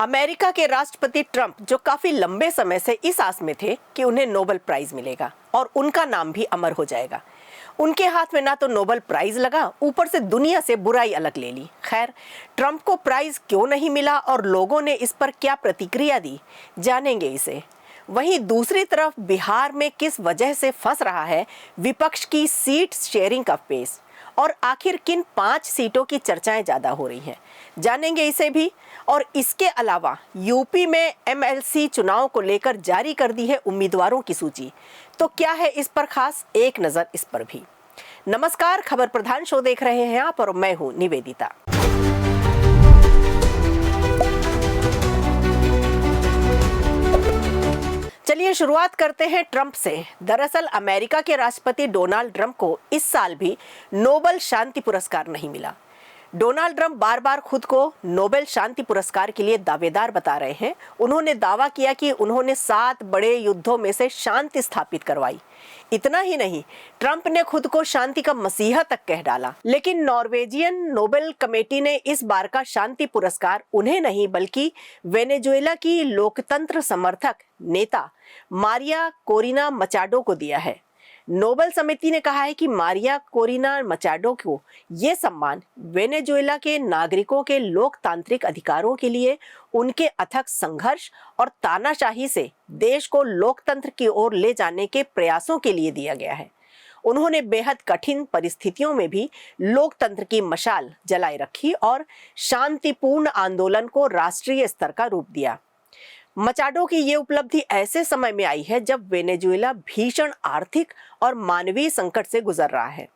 America के राष्ट्रपति Trump जो काफी लंबे समय से इस आस में थे कि उन्हें नोबेल प्राइज मिलेगा और उनका नाम भी अमर हो जाएगा, उनके हाथ में ना तो नोबेल प्राइज लगा, ऊपर से दुनिया से बुराई अलग ले ली। खैर, ट्रंप को प्राइज क्यों नहीं मिला और लोगों ने इस पर क्या प्रतिक्रिया दी, जानेंगे इसे। वहीं दूसरी तरफ बिहार में किस वजह से फंस रहा है विपक्ष की सीट शेयरिंग का पेस, और आखिर किन 5 सीटों की चर्चाएं ज्यादा हो रही हैं, जानेंगे इसे भी। और इसके अलावा यूपी में एमएलसी चुनाव को लेकर जारी कर दी है उम्मीदवारों की सूची, तो क्या है इस पर खास, एक नजर इस पर भी। नमस्कार, खबर प्रधान शो देख रहे हैं आप और मैं हूं निवेदिता। चलिए शुरुआत करते हैं ट्रंप से। दरअसल अमेरिका के राष्ट्रपति डोनाल्ड ट्रंप को इस साल भी नोबेल शांति पुरस्कार नहीं मिला। डोनाल्ड ट्रंप बार बार खुद को नोबेल शांति पुरस्कार के लिए दावेदार बता रहे हैं। उन्होंने दावा किया कि उन्होंने 7 बड़े युद्धों में से शांति स्थापित करवाई। इतना ही नहीं, ट्रंप ने खुद को शांति का मसीहा तक कह डाला। लेकिन नॉर्वेजियन नोबेल कमेटी ने इस बार का शांति पुरस्कार उन्हें नहीं बल्कि वेनेजुएला की लोकतंत्र समर्थक नेता मारिया कोरिना मचाडो को दिया है। नोबेल समिति ने कहा है कि मारिया कोरिना मचाडो को ये सम्मान वेनेजुएला के नागरिकों के लोकतांत्रिक अधिकारों के लिए उनके अथक संघर्ष और तानाशाही से देश को लोकतंत्र की ओर ले जाने के प्रयासों के लिए दिया गया है। उन्होंने बेहद कठिन परिस्थितियों में भी लोकतंत्र की मशाल जलाए रखी और शांतिपूर्ण आंदोलन को राष्ट्रीय स्तर का रूप दिया। मचाडो की ये उपलब्धि ऐसे समय में आई है जब वेनेजुएला भीषण आर्थिक और मानवीय संकट से गुजर रहा है।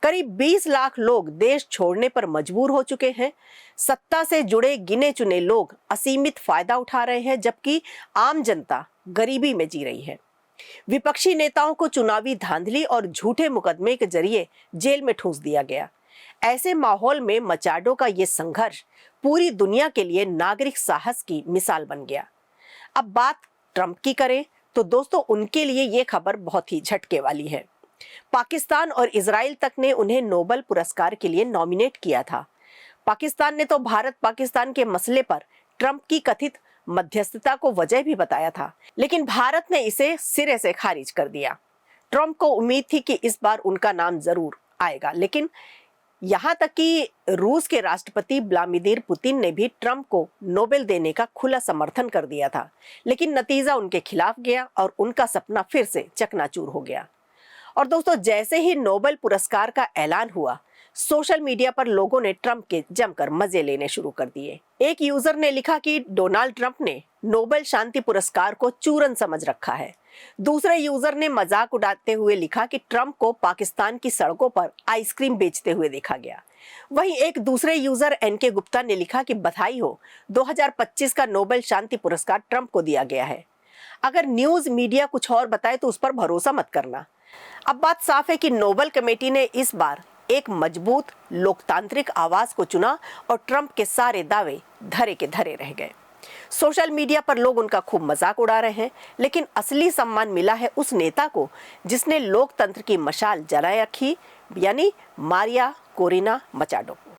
करीब 20 लाख लोग देश छोड़ने पर मजबूर हो चुके हैं। सत्ता से जुड़े गिने चुने लोग असीमित फायदा उठा रहे हैं, जबकि आम जनता गरीबी में जी रही है। विपक्षी नेताओं को चुनावी धांधली और झूठे मुकदमे के जरिए जेल में ठूंस दिया गया। ऐसे माहौल में मचाडो का ये संघर्ष पूरी दुनिया के लिए नागरिक साहस की मिसाल बन गया। अब बात ट्रंप की करें तो दोस्तों, उनके लिए ये खबर बहुत ही झटके वाली है। पाकिस्तान और इजराइल तक ने उन्हें नोबेल पुरस्कार के लिए नॉमिनेट किया था। पाकिस्तान ने तो भारत पाकिस्तान के मसले पर ट्रंप की कथित मध्यस्थता को वजह भी बताया था, लेकिन भारत ने इसे सिरे से खारिज कर दिया। ट्रंप को उम्मीद थी कि इस बार उनका नाम जरूर आएगा, लेकिन यहाँ तक कि रूस के राष्ट्रपति व्लादिमीर पुतिन ने भी ट्रंप को नोबेल देने का खुला समर्थन कर दिया था, लेकिन नतीजा उनके खिलाफ गया और उनका सपना फिर से चकनाचूर हो गया। और दोस्तों, जैसे ही नोबेल पुरस्कार का ऐलान हुआ, सोशल मीडिया पर लोगों ने ट्रंप के जमकर मजे लेने शुरू कर दिए। एक यूजर ने लिखा कि डोनाल्ड ट्रंप ने नोबेल शांति पुरस्कार को चूरन समझ रखा है। दूसरे यूजर ने मजाक उड़ाते हुए लिखा कि ट्रंप को पाकिस्तान की सड़कों पर आइसक्रीम बेचते हुए देखा गया। वहीं एक दूसरे यूजर एनके गुप्ता ने लिखा कि बधाई हो, 2025 का नोबेल शांति पुरस्कार ट्रंप को दिया गया है। अगर न्यूज मीडिया कुछ और बताए तो उस पर भरोसा मत करना। अब बात साफ है कि नोबेल कमेटी ने इस बार एक मजबूत लोकतांत्रिक आवाज को चुना और ट्रंप के सारे दावे धरे के धरे रह गए। सोशल मीडिया पर लोग उनका खूब मजाक उड़ा रहे हैं, लेकिन असली सम्मान मिला है उस नेता को जिसने लोकतंत्र की मशाल जलाए रखी, यानी मारिया कोरिना मचाडो को।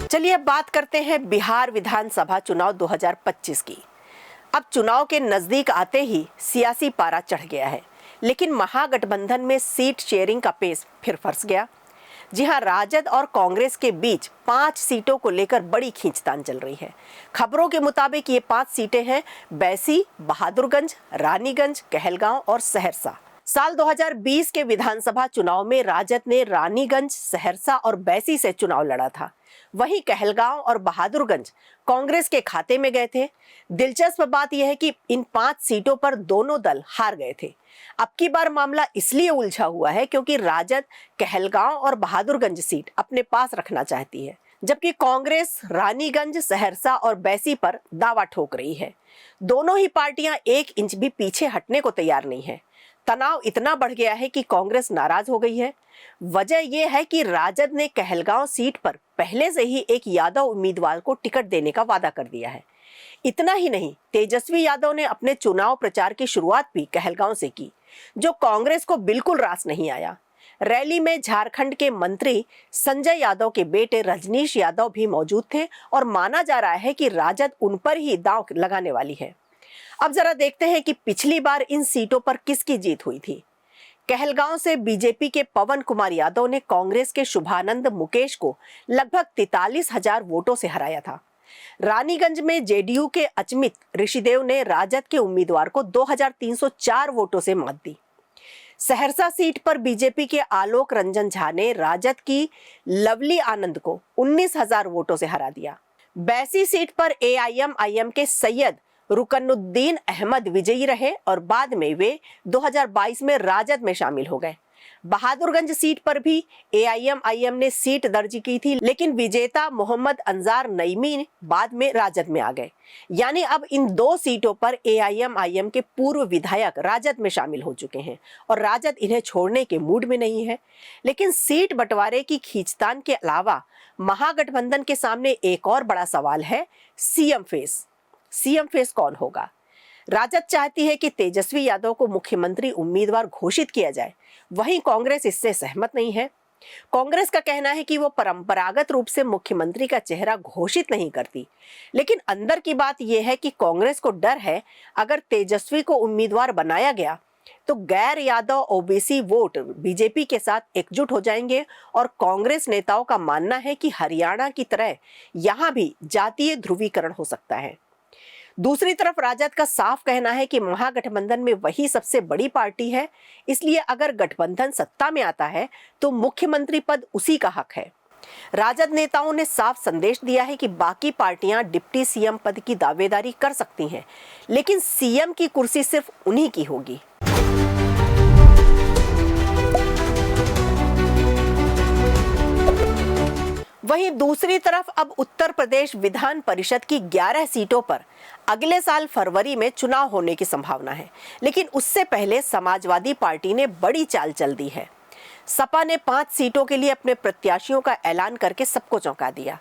चलिए अब बात करते हैं बिहार विधानसभा चुनाव 2025 की। अब चुनाव के नजदीक आते ही सियासी पारा चढ़ गया है, लेकिन महागठबंधन में सीट शेयरिंग का पेस फिर फंस गया। जी हां, राजद और कांग्रेस के बीच 5 सीटों को लेकर बड़ी खींचतान चल रही है। खबरों के मुताबिक ये 5 सीटें हैं बैसी, बहादुरगंज, रानीगंज, कहलगांव और सहरसा। साल 2020 के विधानसभा चुनाव में राजद ने रानीगंज, सहरसा और बैसी से चुनाव लड़ा था। वहीं कहलगांव और बहादुरगंज कांग्रेस के खाते में गए थे। दिलचस्प बात यह है कि इन 5 सीटों पर दोनों दल हार गए थे। अब की बार मामला इसलिए उलझा हुआ है क्योंकि राजद कहलगांव और बहादुरगंज सीट अपने पास रखना चाहती है, जबकि कांग्रेस रानीगंज, सहरसा और बैसी पर दावा ठोक रही है। दोनों ही पार्टियां 1 इंच भी पीछे हटने को तैयार नहीं है। तनाव इतना बढ़ गया है कि कांग्रेस नाराज हो गई है। वजह यह है कि राजद ने कहलगांव सीट पर पहले से ही एक यादव उम्मीदवार को टिकट देने का वादा कर दिया है। इतना ही नहीं, तेजस्वी यादव ने अपने चुनाव प्रचार की शुरुआत भी कहलगांव से की, जो कांग्रेस को बिल्कुल रास नहीं आया। रैली में झारखंड के मंत्री संजय यादव के बेटे रजनीश यादव भी मौजूद थे और माना जा रहा है कि राजद उन पर ही दांव लगाने वाली है। अब जरा देखते हैं कि पिछली बार इन सीटों पर किसकी जीत हुई थी। कहलगांव से बीजेपी के पवन कुमार यादव ने कांग्रेस के शुभानंद मुकेश को लगभग 43,000 वोटों से हराया था। रानीगंज में जेडीयू के अचमित ऋषिदेव ने राजद के उम्मीदवार को 2,304 वोटों से मात दी। सहरसा सीट पर बीजेपी के आलोक रंजन झा ने राजद की लवली आनंद को 19,000 वोटों से हरा दिया। बैसी सीट पर एआईएमआईएम के सैयद रुकनुद्दीन अहमद विजयी रहे और बाद में वे 2022 में राजद में शामिल हो गए। बहादुरगंज सीट पर भी एआईएमआईएम ने सीट दर्ज की थी, लेकिन विजेता मोहम्मद अंजार नईमी बाद में राजद में आ गए। यानी अब इन 2 सीटों पर एआईएमआईएम के पूर्व विधायक राजद में शामिल हो चुके हैं और राजद इन्हें छोड़ने के मूड में नहीं है। लेकिन सीट बंटवारे की खींचतान के अलावा महागठबंधन के सामने एक और बड़ा सवाल है, सीएम फेस कौन होगा। राजद चाहती है कि तेजस्वी यादव को मुख्यमंत्री उम्मीदवार घोषित किया जाए, वहीं कांग्रेस इससे सहमत नहीं है। कांग्रेस का कहना है कि वो परंपरागत रूप से मुख्यमंत्री का चेहरा घोषित नहीं करती, लेकिन अंदर की बात यह है कि कांग्रेस को डर है अगर तेजस्वी को उम्मीदवार बनाया गया तो गैर यादव ओबीसी वोट बीजेपी के साथ एकजुट हो जाएंगे और कांग्रेस नेताओं का मानना है कि हरियाणा की तरह यहां भी जातीय ध्रुवीकरण हो सकता है। दूसरी तरफ राजद का साफ कहना है कि महागठबंधन में वही सबसे बड़ी पार्टी है, इसलिए अगर गठबंधन सत्ता में आता है तो मुख्यमंत्री पद उसी का हक है। राजद नेताओं ने साफ संदेश दिया है कि बाकी पार्टियां डिप्टी सीएम पद की दावेदारी कर सकती हैं, लेकिन सीएम की कुर्सी सिर्फ उन्हीं की होगी। वहीं दूसरी तरफ अब उत्तर प्रदेश विधान परिषद की 11 सीटों पर अगले साल फरवरी में चुनाव होने की संभावना है, लेकिन उससे पहले समाजवादी पार्टी ने बड़ी चाल चल दी है। सपा ने 5 सीटों के लिए अपने प्रत्याशियों का ऐलान करके सबको चौंका दिया।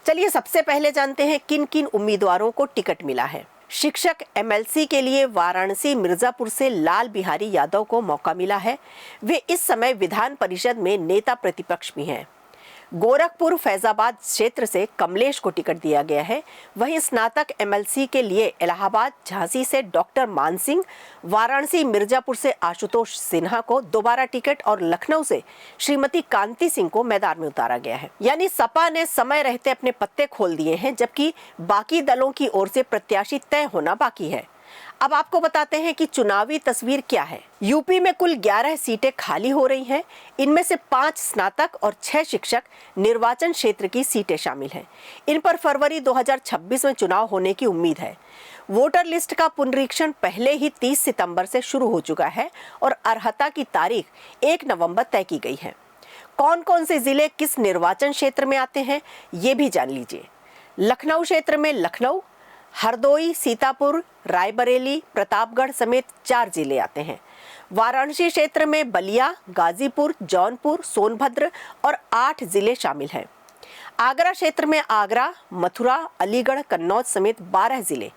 चलिए सबसे पहले जानते हैं किन किन उम्मीदवारों को टिकट मिला है। शिक्षक एमएलसी के लिए वाराणसी मिर्जापुर से लाल बिहारी यादव को मौका मिला है। वे इस समय विधान परिषद में नेता प्रतिपक्ष भी हैं। गोरखपुर फैजाबाद क्षेत्र से कमलेश को टिकट दिया गया है। वहीं स्नातक एमएलसी के लिए इलाहाबाद झांसी से डॉक्टर मान सिंह, वाराणसी मिर्जापुर से आशुतोष सिन्हा को दोबारा टिकट और लखनऊ से श्रीमती कांति सिंह को मैदान में उतारा गया है। यानी सपा ने समय रहते अपने पत्ते खोल दिए हैं, जबकि बाकी दलों की ओर से प्रत्याशी तय होना बाकी है। अब आपको बताते हैं कि चुनावी तस्वीर क्या है। यूपी में कुल 11 सीटें खाली हो रही हैं। इनमें से 5 स्नातक और 6 शिक्षक निर्वाचन क्षेत्र की सीटें शामिल हैं। इन पर फरवरी 2026 में चुनाव होने की उम्मीद है। वोटर लिस्ट का पुनरीक्षण पहले ही 30 सितंबर से शुरू हो चुका है और अर्हता की तारीख 1 नवंबर तय की गई है। कौन कौन से जिले किस निर्वाचन क्षेत्र में आते हैं ये भी जान लीजिए। लखनऊ क्षेत्र में लखनऊ, हरदोई, सीतापुर, रायबरेली, प्रतापगढ़ समेत 4 जिले आते हैं। वाराणसी क्षेत्र में बलिया, गाजीपुर, जौनपुर, सोनभद्र और 8 जिले शामिल हैं। आगरा क्षेत्र में आगरा, मथुरा, अलीगढ़, कन्नौज समेत 12 जिले।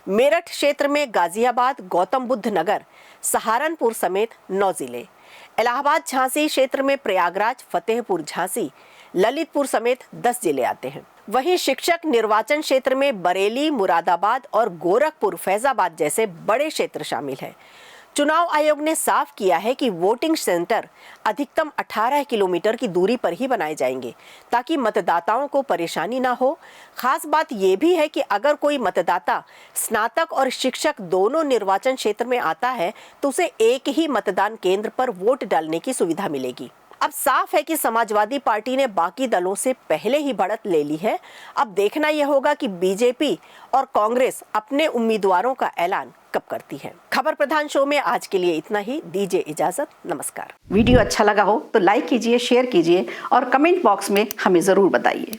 मेरठ क्षेत्र में गाजियाबाद, गौतम बुद्ध नगर, सहारनपुर समेत 9 जिले। इलाहाबाद झांसी क्षेत्र में प्रयागराज, फतेहपुर झांसी, ललितपुर समेत 10 जिले आते हैं। वहीं शिक्षक निर्वाचन क्षेत्र में बरेली, मुरादाबाद और गोरखपुर फैजाबाद जैसे बड़े क्षेत्र शामिल हैं। चुनाव आयोग ने साफ किया है कि वोटिंग सेंटर अधिकतम 18 किलोमीटर की दूरी पर ही बनाए जाएंगे ताकि मतदाताओं को परेशानी ना हो। खास बात यह भी है कि अगर कोई मतदाता स्नातक और शिक्षक दोनों निर्वाचन क्षेत्र में आता है तो उसे एक ही मतदान केंद्र पर वोट डालने की सुविधा मिलेगी। अब साफ है कि समाजवादी पार्टी ने बाकी दलों से पहले ही बढ़त ले ली है। अब देखना यह होगा कि बीजेपी और कांग्रेस अपने उम्मीदवारों का ऐलान कब करती है। खबर प्रधान शो में आज के लिए इतना ही। दीजिए इजाजत, नमस्कार। वीडियो अच्छा लगा हो तो लाइक कीजिए, शेयर कीजिए और कमेंट बॉक्स में हमें जरूर बताइए।